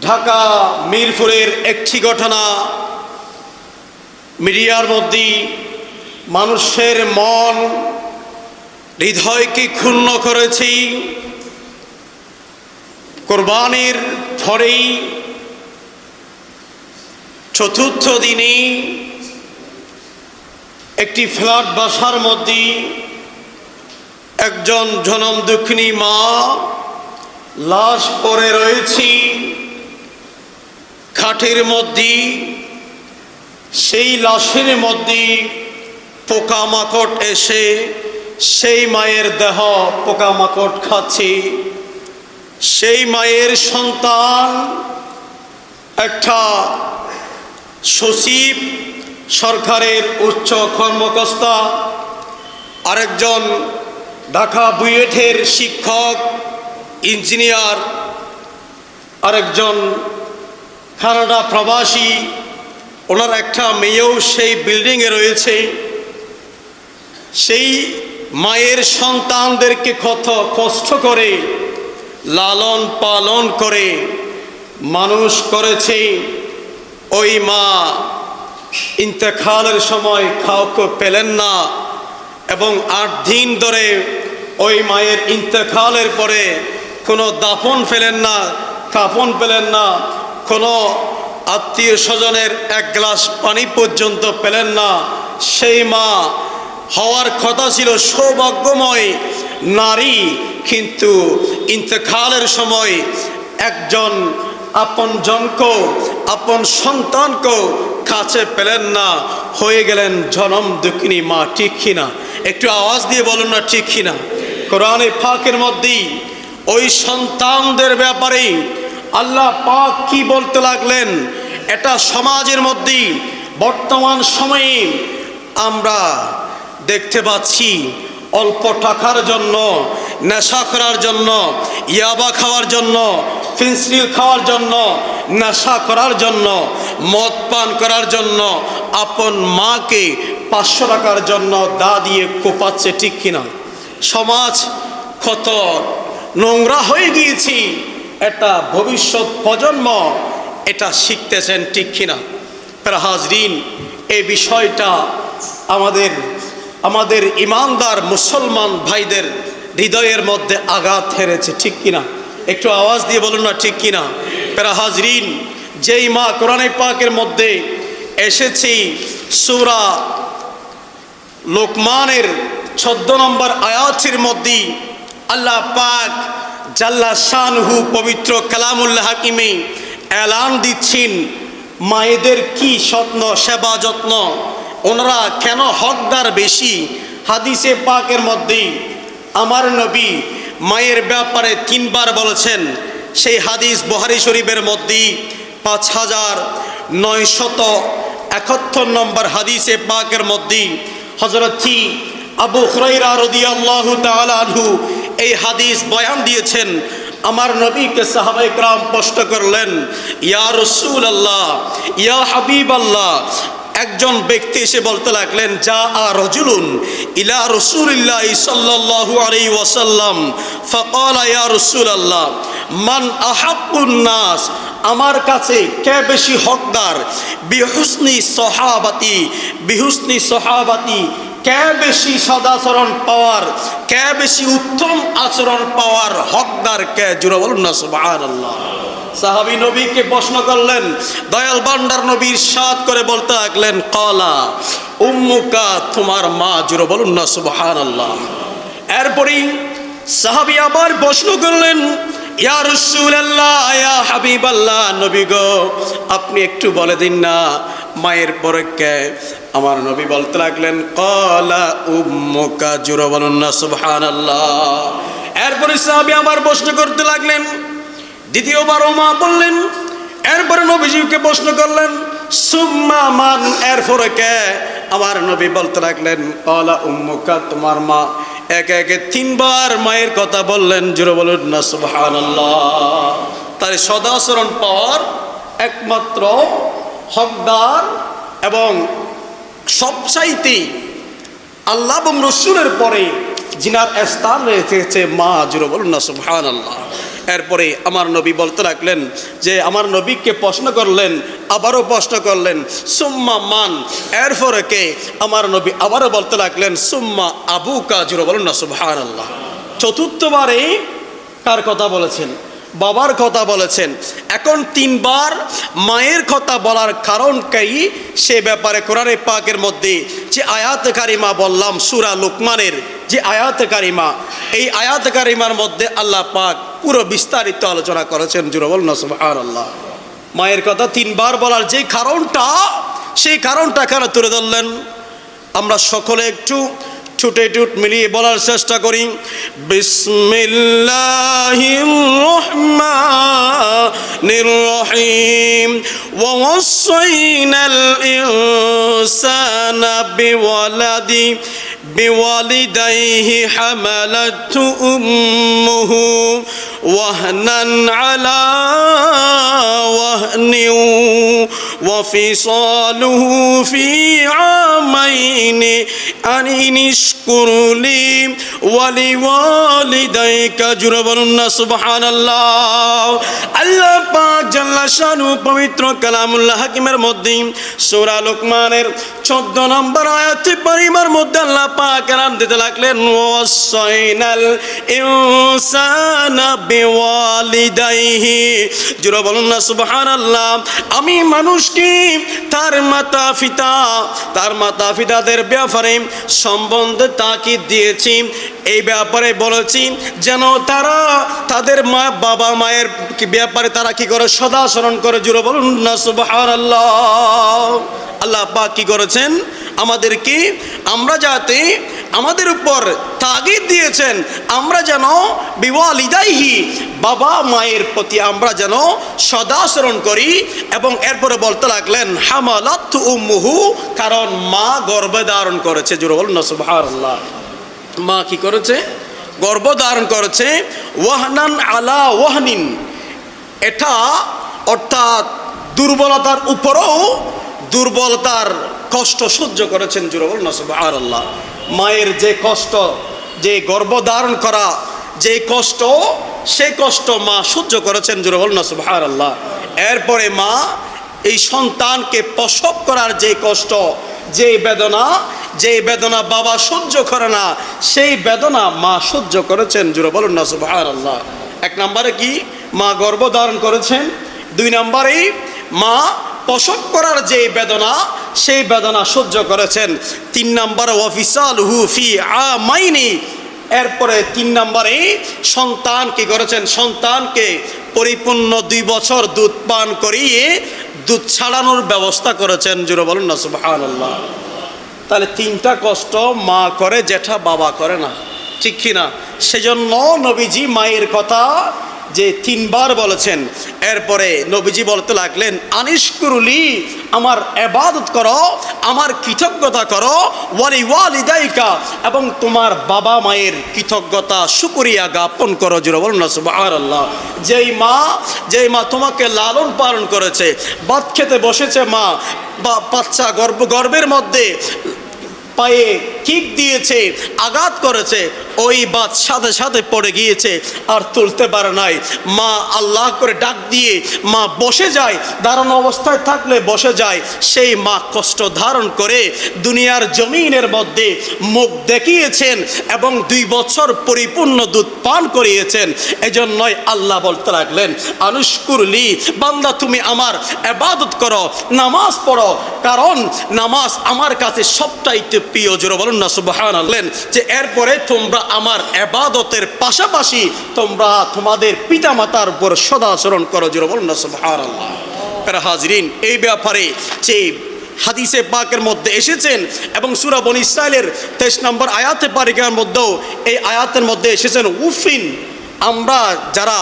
ঢাকা মিরপুরের একটি ঘটনা মিডিয়ার মধ্যে মানুষের মন হৃদয়কে ক্ষুণ্ণ করেছে। কোরবানির পরেই চতুর্থ দিনে একটি ফ্ল্যাট বাসার মধ্যে একজন জনম দুঃখিনী মা লাশ পড়ে রয়েছে খাটের মধ্যে। সেই লাশের মধ্যে পোকামাকড় এসে সেই মায়ের দেহ পোকামাকড় খাচ্ছে। সেই মায়ের সন্তান একটা সচিব, সরকারের উচ্চ কর্মকর্তা, আরেকজন ঢাকা বুয়েটের শিক্ষক, ইঞ্জিনিয়ার, আরেকজন কানাডা প্রবাসী। ওনার একটা মেয়েও সেই বিল্ডিংয়ে রয়েছে। সেই মায়ের সন্তানদেরকে কত কষ্ট করে লালন পালন করে মানুষ করেছে। ওই মা ইন্তেকালের সময় কাউকে পেলেন না এবং 8 দিন ধরে ওই মায়ের ইন্তেকালের পরে কোনো দাফন পেলেন না, কাফন পেলেন না, কোনো আত্মীয় স্বজনের এক গ্লাস পানি পর্যন্ত পেলেন না। সেই মা হওয়ার কথা ছিল সৌভাগ্যময় নারী, কিন্তু ইন্তেকালের সময় একজন আপন জনকে, আপন সন্তানকে কাছে পেলেন না, হয়ে গেলেন জনম দুঃখিনী মা। ঠিক কিনা? একটু আওয়াজ দিয়ে বলুন না ঠিক কিনা? কোরআনে পাকের মধ্যে ওই সন্তানদের ব্যাপারে আল্লাহ পাক কি বলতে লাগলেন? এটা সমাজের মধ্যে বর্তমান সময়ে আমরা দেখতে পাচ্ছি অল্প টাকার জন্য, নেশা করার জন্য, ইয়াবা খাওয়ার জন্য, ফেন্সিল খাওয়ার জন্য, নেশা করার জন্য, মদ পান করার জন্য আপন মাকে 500 টাকার জন্য দা দিয়ে কোপাচ্ছে। ঠিক কিনা? সমাজ কত নোংরা হয়ে গিয়েছি, এটা ভবিষ্যৎ প্রজন্ম এটা শিখতেছেন। ঠিক কিনা? প্রিয় হাজরিন, এই বিষয়টা আমাদের ইমানদার মুসলমান ভাইদের হৃদয়ের মধ্যে আঘাত হেরেছে। ঠিক কিনা? একটু আওয়াজ দিয়ে বলুন না ঠিক কিনা? প্রিয় হাজরিন, যেই মা কোরআনে পাকের মধ্যে এসেছি সূরা লোকমানের 14 নম্বর আয়াতের মধ্যে আল্লাহ পাক জাল্লা শানহু পবিত্র কালামুল্লাহ হাকিমে এলান দিচ্ছেন মায়েদের কি যত্ন, সেবা যত্ন, ওনারা কেন হকদার বেশি। হাদিসে পাকের মধ্যে আমার নবী মায়ের ব্যাপারে 3 বার বলেছেন। সেই হাদিস বুখারী শরীফের মধ্যে 5971 নম্বর হাদিসে পাকের মধ্যে হযরত আবু হুরায়রা রাদিয়াল্লাহু তাআলা আনহু এই হাদিস বয়ান দিয়েছেন। আমার নবীকে সাহাবায়ে কেরাম প্রশ্ন করলেন, ইয়া রাসূলুল্লাহ, ইয়া হাবিবাল্লাহ। একজন ব্যক্তি এসে বলতে লাগলেন, যা রাজুলুন ইলা রাসূলিল্লাহ সাল্লাল্লাহু আলাইহি ওয়াসাল্লাম ফাকালা ইয়া রাসূলুল্লাহ মান আহাক্কুন নাস, আমার কাছে কে বেশি হকদার, বিহুসনি সাহাবাতি, কে বেশি সদাচরণ পাওয়ার, কে বেশি উত্তম আচরণ পাওয়ার হকদার কে? জোরে বলুন না সুবহানাল্লাহ। সাহাবী নবীকে প্রশ্ন করলেন, দয়াল বান্দার নবী ইরশাদ করে বলতে লাগলেন, ক্বালা উম্মুকা, তোমার মা। জোরে বলুন না সুবহানাল্লাহ। এরপরই সাহাবী আবার প্রশ্ন করলেন, ইয়া রাসূলুল্লাহ, ইয়া হাবিবাল্লাহ, নবী গো আপনি একটু বলে দিন না মায়ের পরে কে? আমার নবী বলতে লাগলেন, ক্বালা উম্মুকা। জোরে বলুন না সুবহানাল্লাহ। এরপরে সাহাবী আবার প্রশ্ন করতে লাগলেন, দ্বিতীয়বারও মা বললেন। এরপরে নবীজিকে প্রশ্ন করলেন, সুম্মা মান, এরপরে কে? আমার নবী বলতে লাগলেন, ক্বালা উম্মুকা, তোমার মা। একে একে 3 বার মায়ের কথা বললেন। জোরে বলুন না সুবহানাল্লাহ। তার সদাচরণ পাওয়ার একমাত্র হকদার এবং সবচাইতে আল্লাহ এবং রসুলের পরে জিনার স্থান রয়েছে মা। জোরে বলুন না সুবহানাল্লাহ। এরপরে আমার নবী বলতে লাগলেন যে আমার নবীকে প্রশ্ন করলেন, আবারও প্রশ্ন করলেন সুম্মা মান, এরপরে কে? আমার নবী আবারও বলতে লাগলেন সুম্মা আবুকা। জোরে বলুন না সুবহানাল্লাহ। চতুর্থবারে কার কথা বলেছেন? বাবার কথা বলেছেন। এখন তিনবার মায়ের কথা বলার কারণ কি, সে ব্যাপারে কোরআনে পাকের মধ্যে যে আয়াত কারিমা বললাম, সূরা লুকমানের যে আয়াত কারিমা, এই আয়াত কারিমার মধ্যে আল্লাহ পাক পুরো বিস্তারিত আলোচনা করেছেন। জোরে বলুন না সুবহানাল্লাহ। মায়ের কথা তিনবার বলার যে কারণটা, সেই কারণটা কেন তুলে ধরলেন? আমরা সকলে একটু ছুটে টুট মিলিয়ে বলার চেষ্টা করি। বিসমিল্লাহির রহমানির রহিম। ওয়া ওয়াসাইনাল ইনসানা বিওয়ালিদাইহি হামালাতহু উম্মুহু ওয়াহনান আলা ওয়াহনিন ওয়া ফিসালুহু ফি আমাইনি আনিশকুরলি ওয়া লিওয়ালিদাইকা। জোরে বলুন না সুবহানাল্লাহ। আল্লাহ পাক জাল্লা শানু পবিত্র কালামুল্লাহ হাকিমের মধ্যে সূরা লুকমানের 14 নম্বর আয়াতে পরিমার মধ্যে আল্লাহ পাক নাম দিতে লাগলেন ওয়াসাইনাল ইনসানা বিওয়ালিদাইহি। জোরে বলুন না সুবহানাল্লাহ। আমি মানুষকে তার মাতা পিতাদের ব্যাপারে সম্বন্ধে তাকিদ দিয়েছি, এই ব্যাপারে বলেছি যেন তারা তাদের বাবা মায়ের ব্যাপারে তারা কি করে? সদাচরণ করে। জোরে বলুন না সুবহানাল্লাহ। আল্লাহ পাক কি করেছেন? আমাদেরকে, আমরা যাতে আমাদের উপর তাগিদ দিয়েছেন আমরা যেন বিওয়ালিদাইহি, বাবা মায়ের প্রতি আমরা যেন সদাচরণ করি। এবং এরপরে বলতে লাগলেন হামালাতহু উম্মুহু, কারণ মা গর্ভে ধারণ করেছে। জোরে বলুন না সুবহানাল্লাহ। মা কি করেছে? গর্ভ ধারণ করেছে। ওয়াহনান আলা ওয়াহনিন, এটা অর্থাৎ দুর্বলতার উপরেও দুর্বলতার কষ্ট সহ্য করেছেন। জোরে বলুন না সুবহানাল্লাহ। মায়ের যে কষ্ট, যে গর্ভধারণ করা যে কষ্ট, সেই কষ্ট মা সহ্য করেছেন। জোরে বলুন না সুবহানাল্লাহ। এরপরে মা এই সন্তানকে প্রসব করার যে কষ্ট, যে বেদনা বাবা সহ্য করে না, সেই বেদনা মা সহ্য করেছেন। জোরে বলুন না সুবহানাল্লাহ। এক নম্বরে কি? মা গর্ভধারণ করেছেন। দুই নম্বরে মা প্রসব করার যে বেদনা, সেই বেদনা সহ্য করেছেন। তিন নম্বরে ওয়াফিসালহু ফি আমাইনি, এরপরে তিন নম্বরে সন্তান কি করেছেন? সন্তানকে পরিপূর্ণ 2 বছর দুধ পান করিয়ে দুধ ছাড়ানোর ব্যবস্থা করেছেন। জোরে বলুন না সুবহানাল্লাহ। তাহলে 3টা কষ্ট মা করে, যেটা বাবা করে না, ঠিক কিনা? সেজন্য নবীজি মায়ের কথা যে 3বার বলেছেন। এরপরে নবীজি বলতে লাগলেন আনিশকুরলি, আমার ইবাদত করো, আমার কৃতজ্ঞতা করো, ওয়ালিদাইকা, এবং তোমার বাবা মায়ের কৃতজ্ঞতা শুকরিয়া জ্ঞাপন করো। জোরে বলুন না সুবহানাল্লাহ। যেই মা তোমাকে লালন পালন করেছে, ভাত খেতে বসেছে মা, বাচ্চা গর্ভের মধ্যে পায়ে কিক দিয়েছে, আঘাত করেছে, ওই বাত সাথে সাথে পড়ে গিয়েছে, আর তুলতে পারে নাই। মা আল্লাহ করে ডাক দিয়ে মা বসে যায়, দাঁড়ানো অবস্থায় থাকলে বসে যায়। সেই মা কষ্ট ধারণ করে দুনিয়ার জমিনের মধ্যে মুখ দেখিয়েছেন এবং 2 বছর পরিপূর্ণ দুধ পান করিয়েছেন। এজন্যই আল্লাহ বলতে লাগলেন আনুশকুরলি, বান্দা তুমি আমার ইবাদত করো, নামাজ পড়ো, কারণ নামাজ আমার কাছে সবচাইতে প্রিয়। জোরে বলুন না সুবহানাল্লাহ। যে এরপরে তোমরা আমার ইবাদতের পাশাপাশি তোমরা তোমাদের পিতামাতার উপর সদাচরণ করো। জোরে বলুন না সুবহানাল্লাহ। হাজরিন, এই ব্যাপারে যে হাদিসে পাকের মধ্যে এসেছেন এবং সূরা বনী ইসরাঈলের 23 নম্বর আয়াতে পারিকার মধ্যেও এই আয়াতের মধ্যে এসেছেন উফিন, আমরা যারা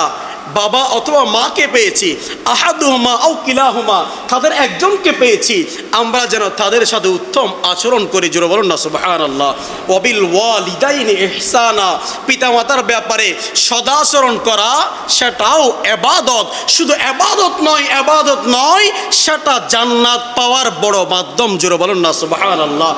বাবা অথবা মাকে পেয়েছি, আহাদুহুমা আও কিলাহুমা, তাদের একজনকে পেয়েছি, আমরা যেন তাদের সাথে উত্তম আচরণ করি। জোরে বলুন না সুবহানাল্লাহ। ওয়াবিল ওয়ালিদাইনি ইহসানা, পিতামাতার ব্যাপারে সদাচরণ করা সেটাও ইবাদত। শুধু ইবাদত নয়, সেটা জান্নাত পাওয়ার বড় মাধ্যম। জোরে বলুন না সুবহানাল্লাহ।